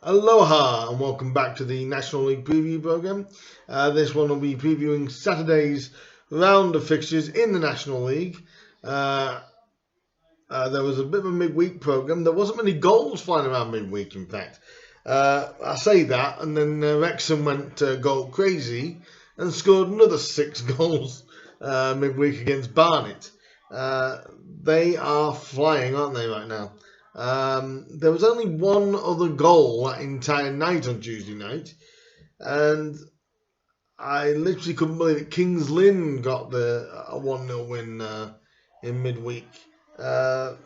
Aloha and welcome back to the National League preview program. This one will be previewing Saturday's round of fixtures in the National League. There was a bit of a midweek program. There wasn't many goals flying around midweek, in fact. I say that, and then Wrexham went goal crazy and scored another 6 goals midweek against Barnet. They are flying, aren't they, right now? There was only one other goal that entire night on Tuesday night, and I literally couldn't believe it. Kings Lynn got a 1-0 win in midweek. So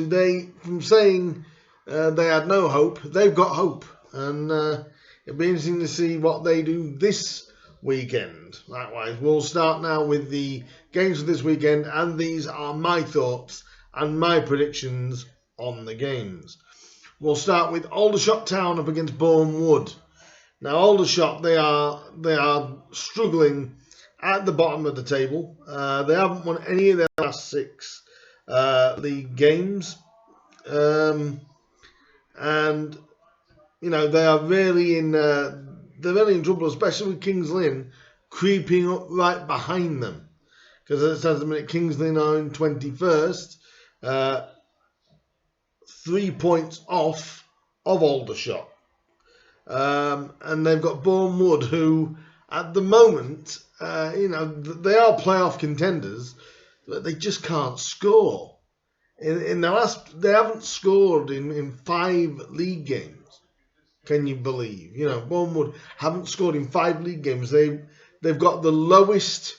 they, from saying they had no hope, they've got hope, and it'll be interesting to see what they do this weekend. Likewise, we'll start now with the games for this weekend, and these are my thoughts and my predictions on the games. We'll start with Aldershot Town up against Boreham Wood. Now, Aldershot, they are struggling at the bottom of the table. They haven't won any of their last 6 league games, and they are really in trouble, especially with Kings Lynn creeping up right behind them. Because at the minute, Kings Lynn are in 21st. 3 points off of Aldershot. And they've got Boreham Wood, who at the moment, they are playoff contenders, but they just can't score. In the last, they haven't scored in 5 league games. Can you believe? Boreham Wood haven't scored in 5 league games. They've got the lowest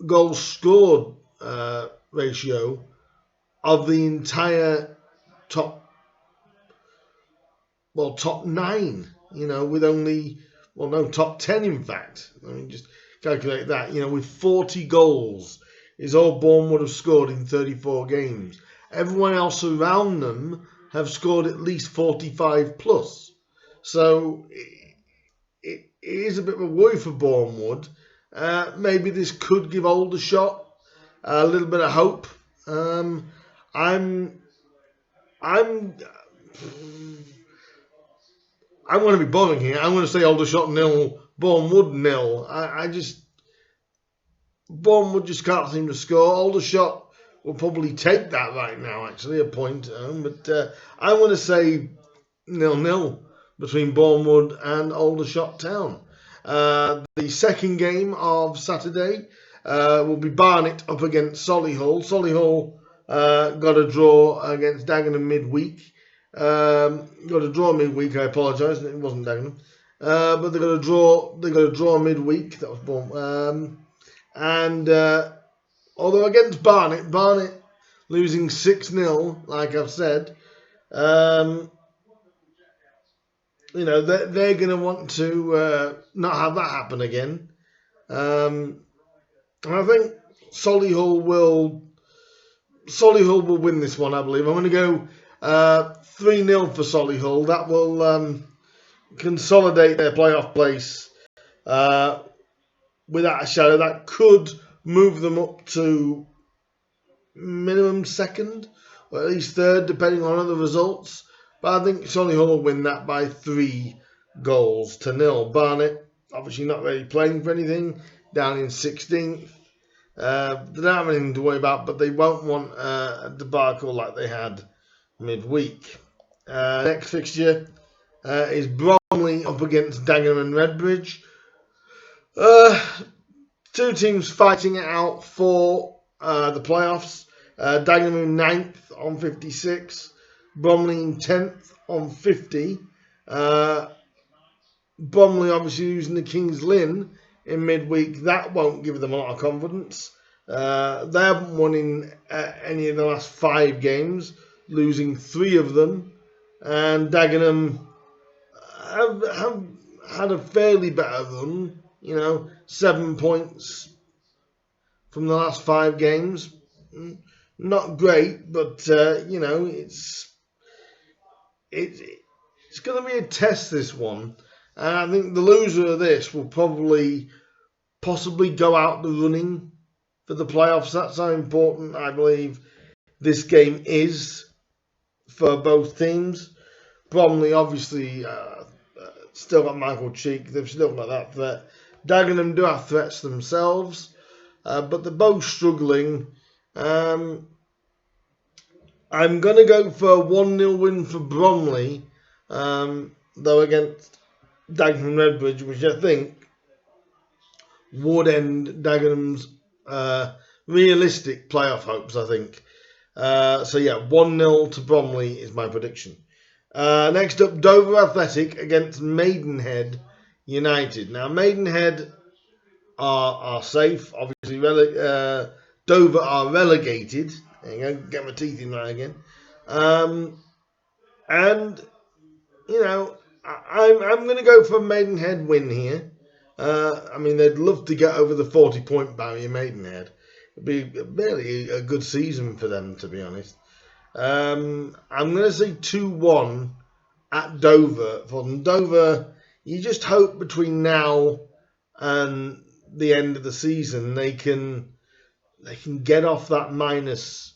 goals scored ratio of the entire top 9, with only, top 10 in fact. I mean, just calculate that, with 40 goals is all Boreham Wood have scored in 34 games. Everyone else around them have scored at least 45 plus. So it is a bit of a worry for Boreham Wood. Maybe this could give Aldershot a little bit of hope. I'm going to be boring here. I'm going to say Aldershot 0, Boreham Wood 0. Boreham Wood just can't seem to score. Aldershot will probably take that right now, actually, a point. But I'm going to say 0-0 between Boreham Wood and Aldershot Town. The second game of Saturday will be Barnet up against Solihull. Solihull got a draw against Dagenham midweek. Got a draw midweek. I apologise, it wasn't Dagenham, but they got a draw midweek. That was Bournemouth. And although against Barnet losing 6-0, like I've said, they're going to want to not have that happen again. And I think Solihull will win this one, I believe. I'm going to go 3-0 for Solihull. That will consolidate their playoff place without a shadow. That could move them up to minimum second, or at least third, depending on other results. But I think Solihull will win that by 3-0. Barnet, obviously not really playing for anything, down in 16th. They don't have anything to worry about, but they won't want a debacle like they had midweek. Next fixture is Bromley up against Dagenham and Redbridge. 2 teams fighting it out for the playoffs. Dagenham in 9th on 56. Bromley in 10th on 50. Bromley obviously using the Kings Lynn in midweek. That won't give them a lot of confidence. They haven't won in any of the last 5 games, losing 3 of them. And Dagenham have had a fairly better run, 7 points from the last 5 games. Not great, but it's going to be a test, this one. And I think the loser of this will possibly go out the running for the playoffs. That's how important I believe this game is. for both teams. Bromley obviously still got Michael Cheek. They've still got that threat. Dagenham do have threats themselves, but they're both struggling. I'm going to go for a 1-0 win for Bromley, though against Dagenham Redbridge, which I think would end Dagenham's realistic playoff hopes, I think. So yeah, 1-0 to Bromley is my prediction. Next up, Dover Athletic against Maidenhead United. Now, Maidenhead are safe. Obviously, Dover are relegated. There you go, get my teeth in right again. And, you know, I'm going to go for a Maidenhead win here. I mean, they'd love to get over the 40-point barrier, Maidenhead. It'd be really a good season for them, to be honest. I'm going to say 2-1 at Dover for them. Dover, you just hope between now and the end of the season they can get off that minus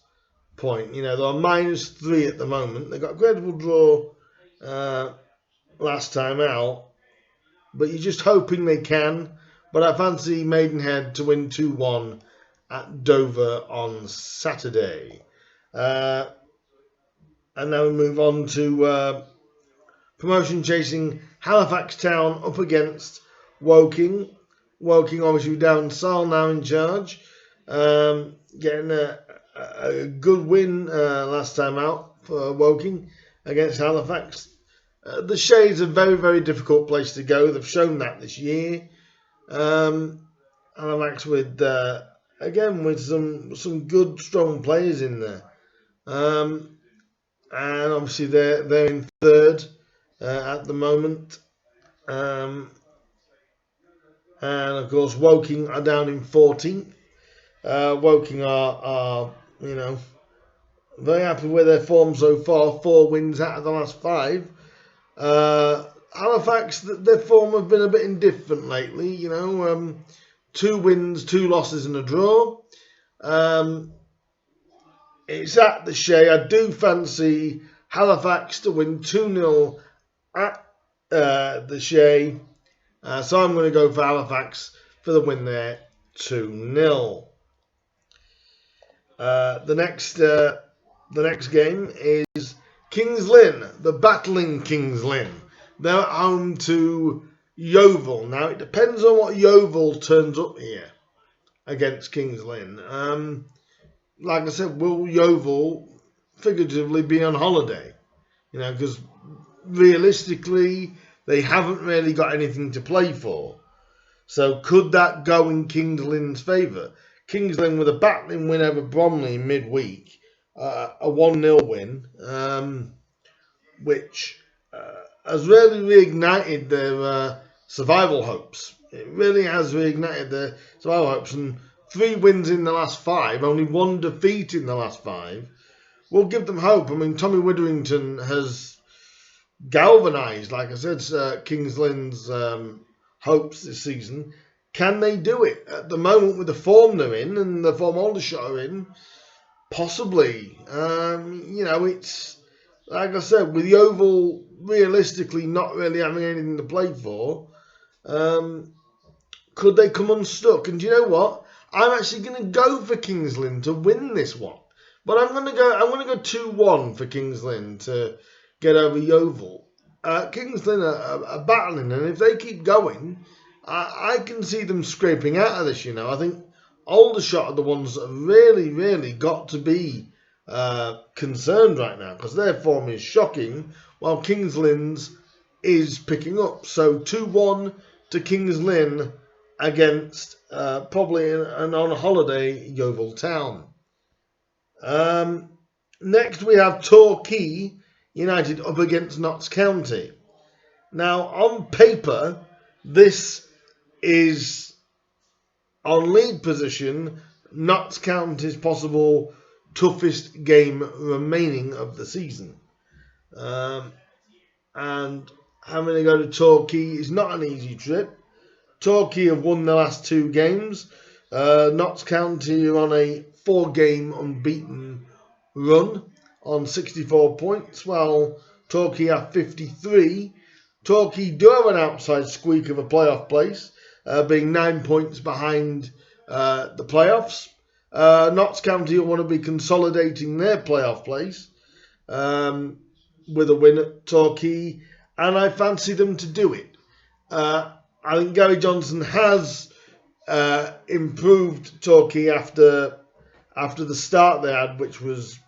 point. You know, they're -3 at the moment. They got a credible draw last time out, but you're just hoping they can. But I fancy Maidenhead to win 2-1 at Dover on Saturday. And now we move on to promotion chasing Halifax Town up against Woking. Woking obviously down, Sal now in charge. Getting a good win last time out for Woking against Halifax. The Shade's a very, very difficult place to go. They've shown that this year. Halifax with, again, with some good, strong players in there. And obviously they're in third at the moment. And of course Woking are down in 14th. Woking are you know, very happy with their form so far. 4 wins out of the last 5. Halifax, their form have been a bit indifferent lately. You know, 2 wins, 2 losses and a draw. It's at the Shea. I do fancy Halifax to win 2-0 at the Shea. So I'm going to go for Halifax for the win there, 2-0. The next game is Kings Lynn, the battling Kings Lynn. They're at home to Yeovil. Now, it depends on what Yeovil turns up here against Kings Lynn. Like I said, will Yeovil figuratively be on holiday? You know, because realistically, they haven't really got anything to play for. So could that go in Kings Lynn's favour? Kings Lynn with a battling win over Bromley midweek, a 1-0 win, which has really reignited their survival hopes. It really has reignited their survival hopes, and 3 wins in the last 5, only 1 defeat in the last 5, will give them hope. I mean, Tommy Witherington has galvanised, like I said, Kings Lynn's hopes this season. Can they do it? At the moment, with the form they're in and the form Aldershot are in, possibly. You know, it's, like I said, with Yeovil realistically not really having anything to play for, could they come unstuck? And do you know what? I'm actually going to go for Kings Lynn to win this one. But I'm going to go 2-1 for Kings Lynn to get over Yeovil. Kings Lynn are battling, and if they keep going, I can see them scraping out of this, you know. I think Aldershot are the ones that have really, really got to be concerned right now, because their form is shocking, while Kings Lynn's is picking up. So 2-1 to Kings Lynn against probably an on holiday Yeovil Town. Next we have Torquay United up against Notts County. Now, on paper, this is on league position Notts County's possible toughest game remaining of the season. And having to go to Torquay is not an easy trip. Torquay have won the last 2 games. Notts County are on a 4-game unbeaten run. on 64 points, while Torquay have 53. Torquay do have an outside squeak of a playoff place, being 9 points behind the playoffs. Notts County will want to be consolidating their playoff place with a win at Torquay, and I fancy them to do it. I think Gary Johnson has improved Torquay after the start they had, which was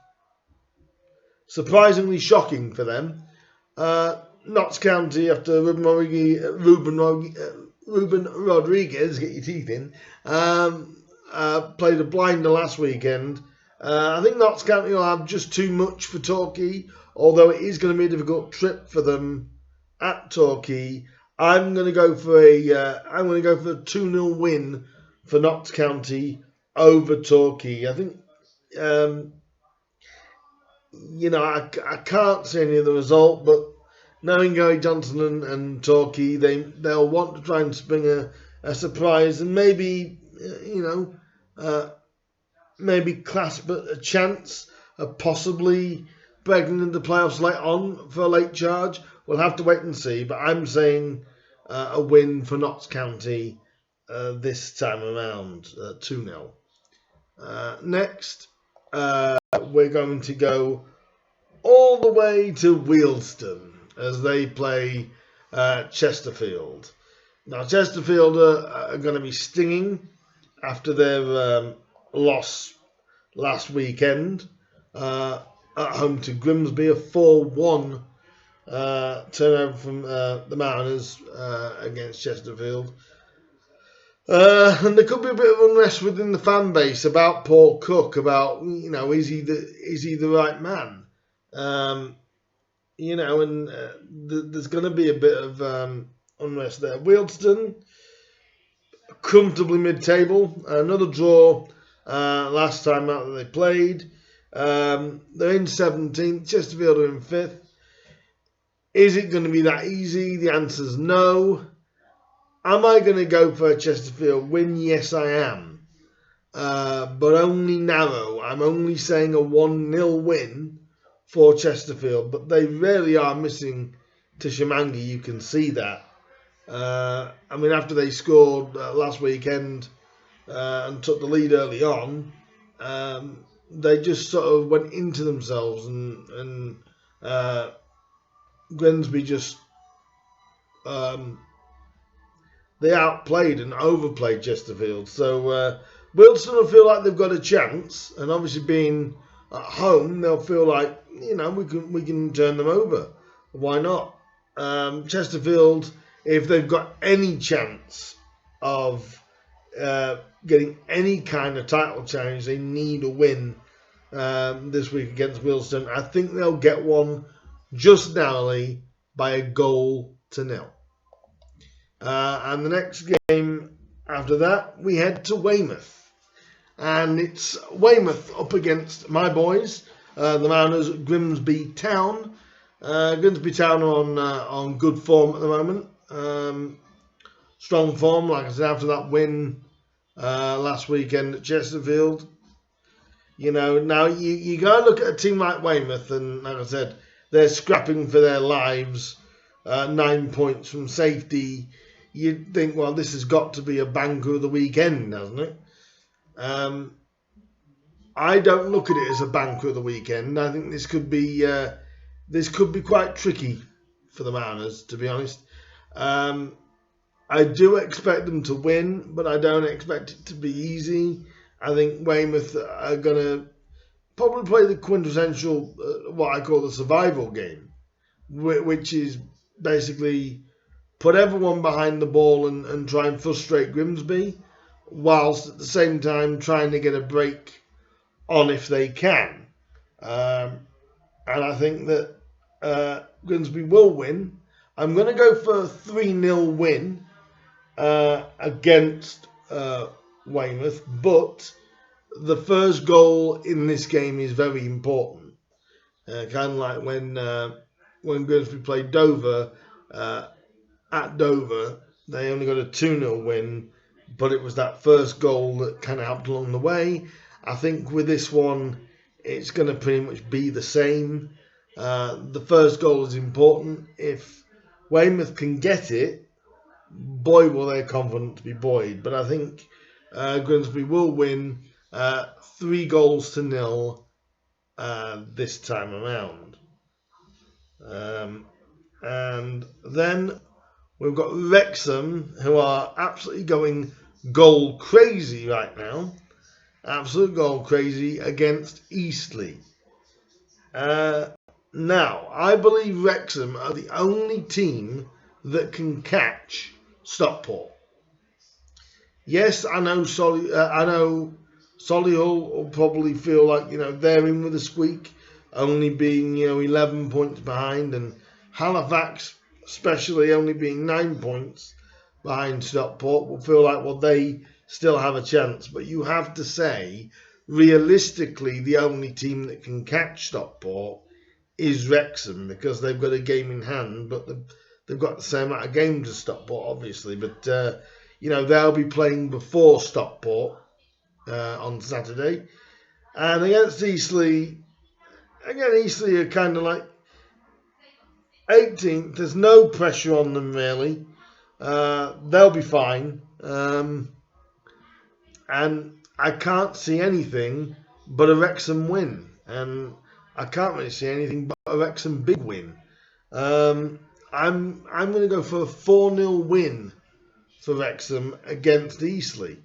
surprisingly shocking for them. Notts County, after Ruben Rodriguez, get your teeth in, played a blinder last weekend. I think Notts County will have just too much for Torquay, although it is going to be a difficult trip for them at Torquay. I'm going to go for a 2-0 win for Notts County over Torquay. I think I can't see any of the result, but knowing Gary Johnson and Torquay, they'll want to try and spring a surprise and maybe clasp a chance of possibly breaking into the playoffs late on for a late charge. We'll have to wait and see, but I'm saying a win for Notts County this time around, 2-0. Next, we're going to go all the way to Wealdstone as they play Chesterfield. Now, Chesterfield are going to be stinging after their loss last weekend at home to Grimsby, a 4-1 turnover from the Mariners against Chesterfield. And there could be a bit of unrest within the fan base about Paul Cook, about, is he the right man? There's going to be a bit of unrest there. Wealdstone, comfortably mid-table. Another draw last time out that they played. They're in 17th. Chesterfield are in 5th. Is it going to be that easy? The answer's no. Am I going to go for a Chesterfield win? Yes, I am. But only narrow. I'm only saying a 1-0 win for Chesterfield. But they really are missing Tishamangi. You can see that. After they scored last weekend and took the lead early on, they just sort of went into themselves and Grimsby just they outplayed and overplayed Chesterfield. So Wealdstone will feel like they've got a chance, and obviously being at home, they'll feel like we can turn them over. Why not? Chesterfield, if they've got any chance of getting any kind of title challenge, they need a win this week against Wealdstone. I think they'll get one just narrowly by a 1-0. And the next game after that, we head to Weymouth. And it's Weymouth up against my boys, the Mariners, Grimsby Town. Grimsby Town are on good form at the moment. Strong form, like I said, after that win last weekend at Chesterfield. Now you got to look at a team like Weymouth, and like I said, they're scrapping for their lives, 9 points from safety. You'd think, well, this has got to be a banker of the weekend, hasn't it? I don't look at it as a banker of the weekend. I think this could be quite tricky for the Mariners, to be honest. I do expect them to win, but I don't expect it to be easy. I think Weymouth are going to probably play the quintessential, what I call the survival game, which is basically put everyone behind the ball and try and frustrate Grimsby, whilst at the same time trying to get a break on if they can. And I think that Grimsby will win. I'm going to go for a 3-0 win against Weymouth, but the first goal in this game is very important. Kind of like when Grimsby played Dover, at Dover, they only got a 2-0 win, but it was that first goal that kind of helped along the way. I think with this one, it's going to pretty much be the same. The first goal is important. If Weymouth can get it, boy, will their confidence be buoyed. But I think Grimsby will win 3-0 this time around. And then we've got Wrexham, who are absolutely going goal crazy right now. Absolute goal crazy against Eastleigh. Now, I believe Wrexham are the only team that can catch Stockport. Yes, I know Solihull will probably feel like they're in with a squeak, only being 11 points behind, and Halifax, especially only being 9 points behind Stockport, will feel like they still have a chance. But you have to say, realistically, the only team that can catch Stockport is Wrexham, because they've got a game in hand, but they've got the same amount of games as Stockport, obviously. But they'll be playing before Stockport on Saturday, and against Eastleigh. Again, Eastleigh are kind of like 18th. There's no pressure on them really. They'll be fine. And I can't see anything but a Wrexham win. And I can't really see anything but a Wrexham big win. I'm going to go for a 4-0 win for Wrexham against Eastleigh.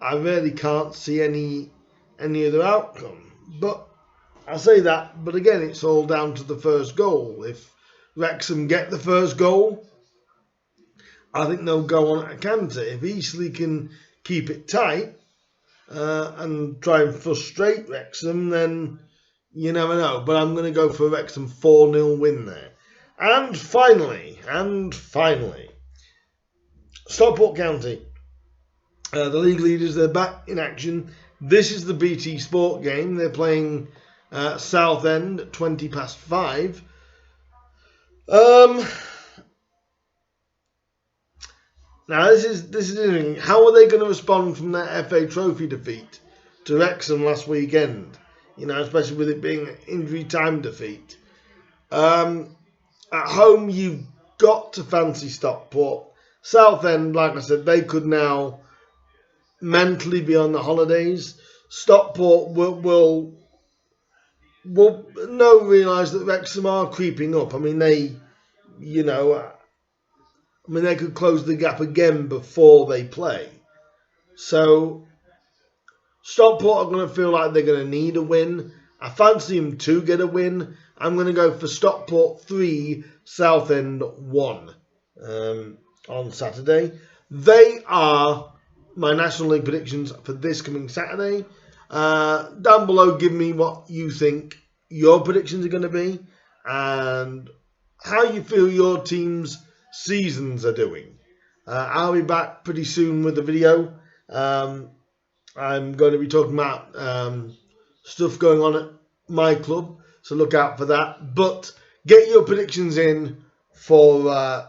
I really can't see any other outcome. But I say that, but again, it's all down to the first goal. If Wrexham get the first goal, I think they'll go on at a canter. If Eastleigh can keep it tight and try and frustrate Wrexham, then you never know. But I'm going to go for a Wrexham 4-0 win there. And finally, Stockport County. The league leaders, they're back in action. This is the BT Sport game. They're playing Southend at 5:20. Now this is interesting. How are they going to respond from that FA Trophy defeat to Wrexham last weekend? Especially with it being an injury time defeat. At home, you've got to fancy Stockport. Southend, like I said, they could now mentally be on the holidays. Stockport will realise that Wrexham are creeping up. I mean, they could close the gap again before they play. So Stockport are going to feel like they're going to need a win. I fancy them to get a win. I'm going to go for Stockport 3, Southend 1 on Saturday. They are my National League predictions for this coming Saturday. Down below, give me what you think your predictions are going to be and how you feel your team's seasons are doing. I'll be back pretty soon with a video. I'm going to be talking about stuff going on at my club, so look out for that. But get your predictions in for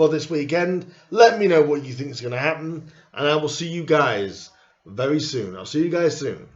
this weekend. Let me know what you think is going to happen, and I will see you guys very soon. I'll see you guys soon.